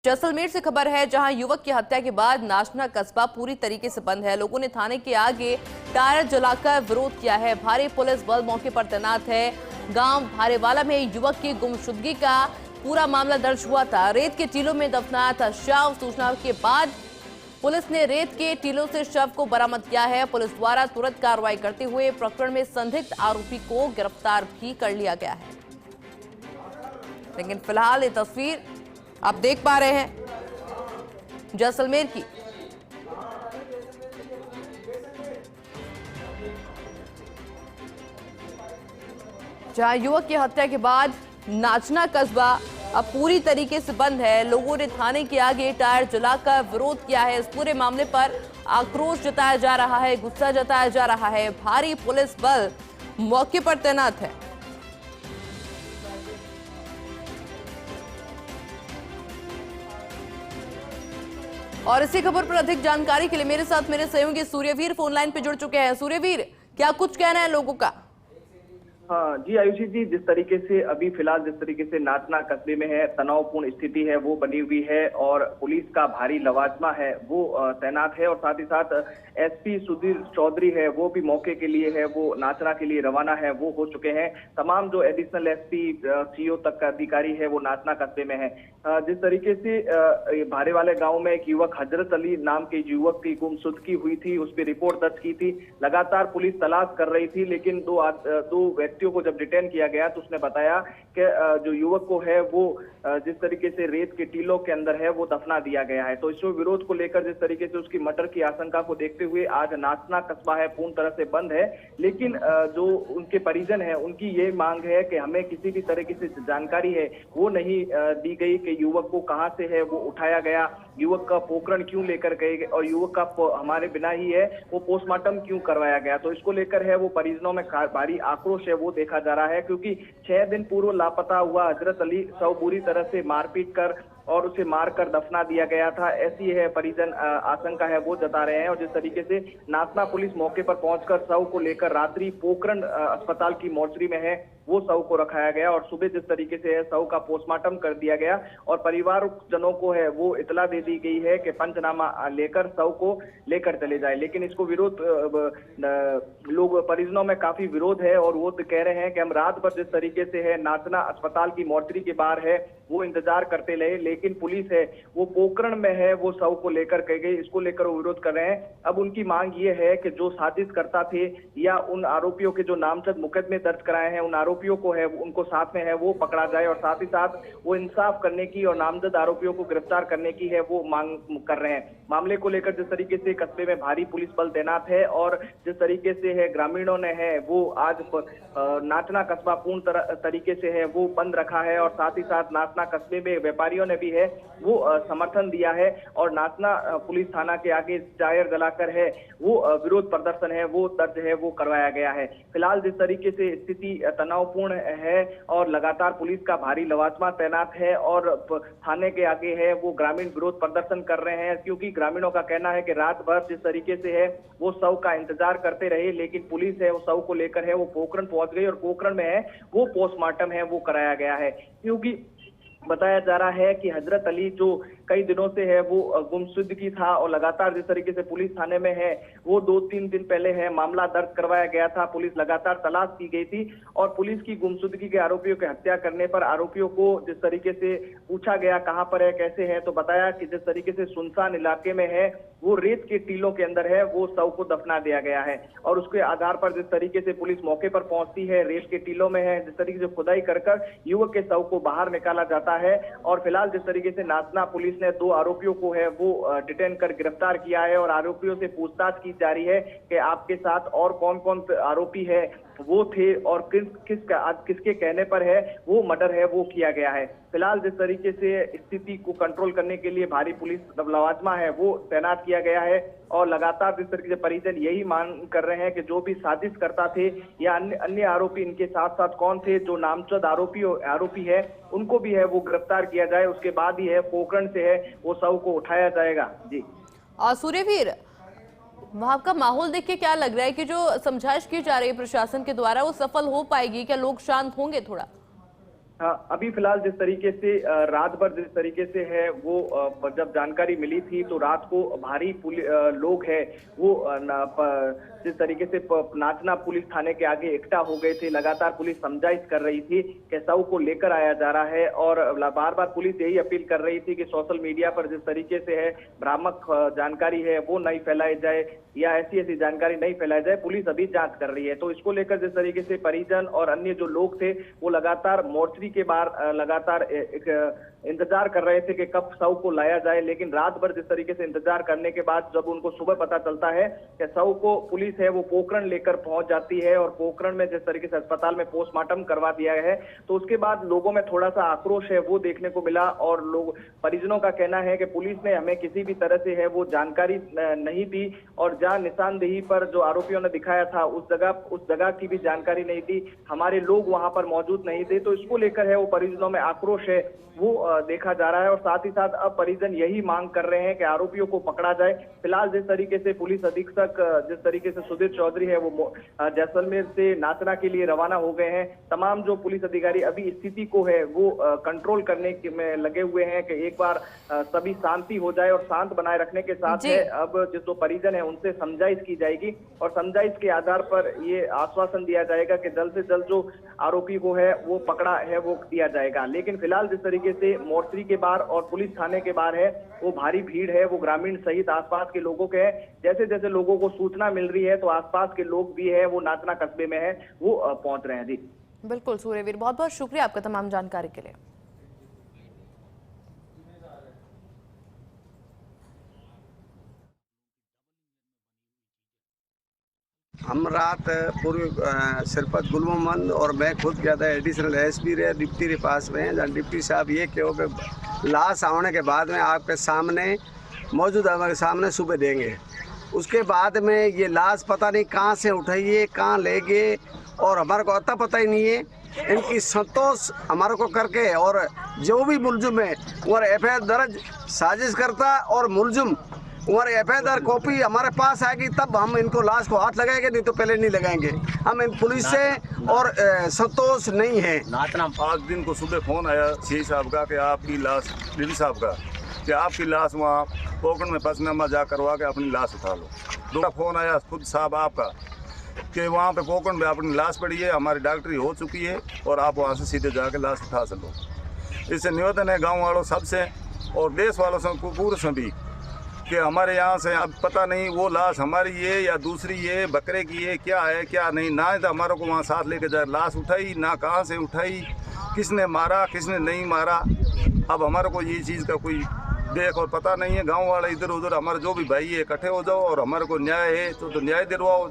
जैसलमेर से खबर है, जहां युवक की हत्या के बाद नाचना कस्बा पूरी तरीके से बंद है। लोगों ने थाने के आगे टायर जलाकर विरोध किया है। भारी पुलिस बल मौके पर तैनात है। गांव भारेवाला में युवक की गुमशुदगी का पूरा मामला दर्ज हुआ था। रेत के टीलों में दफनाया था शव। सूचना के बाद पुलिस ने रेत के टीलों से शव को बरामद किया है। पुलिस द्वारा तुरंत कार्रवाई करते हुए प्रकरण में संदिग्ध आरोपी को गिरफ्तार भी कर लिया गया है। लेकिन फिलहाल ये तस्वीर आप देख पा रहे हैं जैसलमेर की। जहां युवक की हत्या के बाद नाचना कस्बा अब पूरी तरीके से बंद है। लोगों ने थाने के आगे टायर जलाकर विरोध किया है। इस पूरे मामले पर आक्रोश जताया जा रहा है, गुस्सा जताया जा रहा है। भारी पुलिस बल मौके पर तैनात है। और इसी खबर पर अधिक जानकारी के लिए मेरे साथ मेरे सहयोगी सूर्यवीर फोन लाइन पे जुड़ चुके हैं। सूर्यवीर, क्या कुछ कहना है लोगों का? हाँ जी आयुषी जी, जिस तरीके से अभी फिलहाल जिस तरीके से नाचना कस्बे में है, तनावपूर्ण स्थिति है वो बनी हुई है और पुलिस का भारी लवाजमा है वो तैनात है। और साथ ही साथ एसपी सुधीर चौधरी है वो भी मौके के लिए है, वो नाचना के लिए रवाना है, वो हो चुके हैं। तमाम जो एडिशनल एसपी सीओ तक का अधिकारी है वो नाचना कस्बे में है। जिस तरीके से भारे वाले गाँव में एक युवक हजरत अली नाम के युवक की गुमशुदगी हुई थी, उस पर रिपोर्ट दर्ज की थी। लगातार पुलिस तलाश कर रही थी, लेकिन दो व्यक्तियों को जब डिटेन किया गया तो उसने बताया कि जो युवक को है वो जिस तरीके से रेत के टीलों के अंदर है वो दफना दिया गया है। तो इस विरोध को लेकर जिस तरीके से उसकी मर्डर की आशंका को देखते हुए आज नाचना कस्बा है पूर्ण तरह से बंद है। लेकिन जो उनके परिजन है उनकी ये मांग है कि हमें किसी भी तरह की जानकारी है वो नहीं दी गई कि युवक को कहां से है वो उठाया गया, युवक का पोकरण क्यों लेकर गए और युवक का हमारे बिना ही है वो पोस्टमार्टम क्यों करवाया गया। तो इसको लेकर है वो परिजनों में भारी आक्रोश है वो देखा जा रहा है, क्योंकि 6 दिन पूर्व लापता हुआ हजरत अली शव बुरी तरह से मारपीट कर और उसे मारकर दफना दिया गया था। ऐसी है परिजन आशंका है वो जता रहे हैं। और जिस तरीके से नाचना पुलिस मौके पर पहुंचकर शव को लेकर रात्रि पोखरण अस्पताल की मोर्चरी में है वो शव को रखाया गया और सुबह जिस तरीके से है शव का पोस्टमार्टम कर दिया गया और परिवार जनों को है वो इतला दे दी गई है कि पंचनामा लेकर शव को लेकर चले जाए। लेकिन इसको विरोध लोग परिजनों में काफी विरोध है और वो तो कह रहे हैं कि हम रात भर जिस तरीके से है नाचना अस्पताल की मोर्चरी के बाहर है वो इंतजार करते रहे, लेकिन पुलिस है वो पोकरण में है वो शव को लेकर कह गई। इसको लेकर वो विरोध कर रहे हैं। अब उनकी मांग ये है कि जो साजिश करता थे या उन आरोपियों के जो नामजद मुकदमे दर्ज कराए हैं उन आरोपियों को है उनको साथ में है वो पकड़ा जाए और साथ ही साथ वो इंसाफ करने की और नामजद आरोपियों को गिरफ्तार करने की है वो मांग कर रहे हैं। मामले को लेकर जिस तरीके से कस्बे में भारी पुलिस बल तैनात है और जिस तरीके से है ग्रामीणों ने है वो आज नाचना कस्बा पूर्ण तरीके से है वो बंद रखा है और साथ ही साथ नाचना कस्बे में व्यापारियों ने भी है वो समर्थन दिया है और नाचना पुलिस थाना के आगे टायर जलाकर है वो विरोध प्रदर्शन है वो दर्ज है वो करवाया गया है। फिलहाल जिस तरीके से स्थिति तनावपूर्ण है और लगातार पुलिस का भारी लवाजमा तैनात है और थाने के आगे है वो ग्रामीण विरोध प्रदर्शन कर रहे हैं, क्योंकि ग्रामीणों का कहना है कि रात भर जिस तरीके से है वो शव का इंतजार करते रहे, लेकिन पुलिस है वो शव को लेकर है वो पोखरण पहुंच गई और पोखरण में है वो पोस्टमार्टम है वो कराया गया है। क्योंकि बताया जा रहा है कि हजरत अली जो कई दिनों से है वो गुमशुदगी था और लगातार जिस तरीके से पुलिस थाने में है वो 2-3 दिन पहले है मामला दर्ज करवाया गया था। पुलिस लगातार तलाश की गई थी और पुलिस की गुमशुदगी के आरोपियों की हत्या करने पर आरोपियों को जिस तरीके से पूछा गया कहां पर है कैसे है, तो बताया कि जिस तरीके से सुनसान इलाके में है वो रेत के टीलों के अंदर है वो शव को दफना दिया गया है। और उसके आधार पर जिस तरीके से पुलिस मौके पर पहुंचती है रेत के टीलों में है, जिस तरीके से खुदाई कर युवक के शव को बाहर निकाला जाता है। और फिलहाल जिस तरीके से नाचना पुलिस ने 2 आरोपियों को है वो डिटेन कर गिरफ्तार किया है और आरोपियों से पूछताछ की जा रही है कि आपके साथ और कौन कौन आरोपी है वो थे और किसके कहने पर है वो मर्डर है वो किया गया है। फिलहाल जिस तरीके से स्थिति को कंट्रोल करने के लिए भारी पुलिस लवाजमा है वो तैनात किया गया है और लगातार जिस तरीके से परिजन यही मांग कर रहे हैं कि जो भी साजिश करता थे या अन्य आरोपी इनके साथ साथ कौन थे, जो नामजद आरोपी है उनको भी है वो गिरफ्तार किया जाए। उसके बाद ही है पोखरण से है वो शव को उठाया जाएगा। जी सूर्यवीर, वहां का माहौल देख के क्या लग रहा है कि जो समझाइश की जा रही है प्रशासन के द्वारा वो सफल हो पाएगी? क्या लोग शांत होंगे थोड़ा? हाँ, अभी फिलहाल जिस तरीके से रात भर जिस तरीके से है वो जब जानकारी मिली थी तो रात को भारी लोग है वो जिस तरीके से नाचना पुलिस थाने के आगे इकट्ठा हो गए थे। लगातार पुलिस समझाइश कर रही थी कि शव को लेकर आया जा रहा है और बार बार पुलिस यही अपील कर रही थी कि सोशल मीडिया पर जिस तरीके से है भ्रामक जानकारी है वो नहीं फैलाई जाए या ऐसी जानकारी नहीं फैलाई जाए। पुलिस अभी जांच कर रही है, तो इसको लेकर जिस तरीके से परिजन और अन्य जो लोग थे वो लगातार मोर्चरी के बाहर लगातार इंतजार कर रहे थे कि कब शव को लाया जाए। लेकिन रात भर जिस तरीके से इंतजार करने के बाद जब उनको सुबह पता चलता है कि शव को पुलिस है वो पोखरण लेकर पहुंच जाती है और पोखरण में जिस तरीके से अस्पताल में पोस्टमार्टम करवा दिया है, तो उसके बाद लोगों में थोड़ा सा आक्रोश है वो देखने को मिला। और लोग परिजनों का कहना है कि पुलिस ने हमें किसी भी तरह से है वो जानकारी नहीं दी और जहां निशानदेही पर जो आरोपियों ने दिखाया था उस जगह की भी जानकारी नहीं दी, हमारे लोग वहां पर मौजूद नहीं थे। तो इसको लेकर है वो परिजनों में आक्रोश है वो देखा जा रहा है और साथ ही साथ अब परिजन यही मांग कर रहे हैं कि आरोपियों को पकड़ा जाए। फिलहाल जिस तरीके से पुलिस अधीक्षक जिस तरीके से सुधीर चौधरी है वो जैसलमेर से नाचना के लिए रवाना हो गए हैं। तमाम जो पुलिस अधिकारी अभी स्थिति को है वो कंट्रोल करने में लगे हुए हैं कि एक बार सभी शांति हो जाए और शांत बनाए रखने के साथ है अब जो परिजन है उनसे समझाइश की जाएगी और समझाइश के आधार पर ये आश्वासन दिया जाएगा कि जल्द से जल्द जो आरोपी को है वो पकड़ा है वो दिया जाएगा। लेकिन फिलहाल जिस तरीके से मोर्चरी के बाहर और पुलिस थाने के बाहर है वो भारी भीड़ है वो ग्रामीण सहित आसपास के लोगों के है। जैसे जैसे लोगों को सूचना मिल रही है तो आसपास के लोग भी है वो नाचना कस्बे में है वो पहुंच रहे हैं। जी बिल्कुल सूर्यवीर, बहुत बहुत शुक्रिया आपका तमाम जानकारी के लिए। हम रात पूर्व सरपंच गुल मोहम्मद और मैं खुद गया था एडिशनल एसपी रे डिप्टी के पास में, जहाँ डिप्टी साहब ये कहो कि लाश आने के बाद में आपके सामने मौजूद हमारे सामने सुबह देंगे। उसके बाद में ये लाश पता नहीं कहाँ से उठाइए कहाँ ले गए और हमारे को अता पता ही नहीं है। इनकी संतोष हमारे को करके और जो भी मुलजुम है और एफआईआर दर्ज साजिश करता और मुलजुम और एफआईआर कॉपी हमारे पास आएगी तब हम इनको लाश को हाथ लगाएंगे, नहीं तो पहले नहीं लगाएंगे। हम इन पुलिस से और संतोष नहीं है। आज दिन को सुबह फोन आया सी साहब का कि आपकी लाश डीडी साहब का कि आपकी लाश वहाँ पोखरण में पंचनामा जा करवा के अपनी लाश उठा लो। दूसरा फोन आया खुद साहब आपका कि वहाँ पे पोखरण में अपनी लाश पड़ी है, हमारी डॉक्टरी हो चुकी है और आप वहाँ से सीधे जाके लाश उठा सको। इससे निवेदन है गाँव वालों सबसे और देश वालों से पूरे सभी कि हमारे यहाँ से अब पता नहीं वो लाश हमारी है या दूसरी है, बकरे की है क्या नहीं, ना तो हमारे को वहाँ साथ लेके जाए लाश उठाई ना कहाँ से उठाई, किसने मारा किसने नहीं मारा। अब हमारे को ये चीज़ का कोई देख और पता नहीं है। गांव वाले इधर उधर हमारे जो भी भाई है इकट्ठे हो जाओ और हमारे को न्याय है तो न्याय दिलवाओ।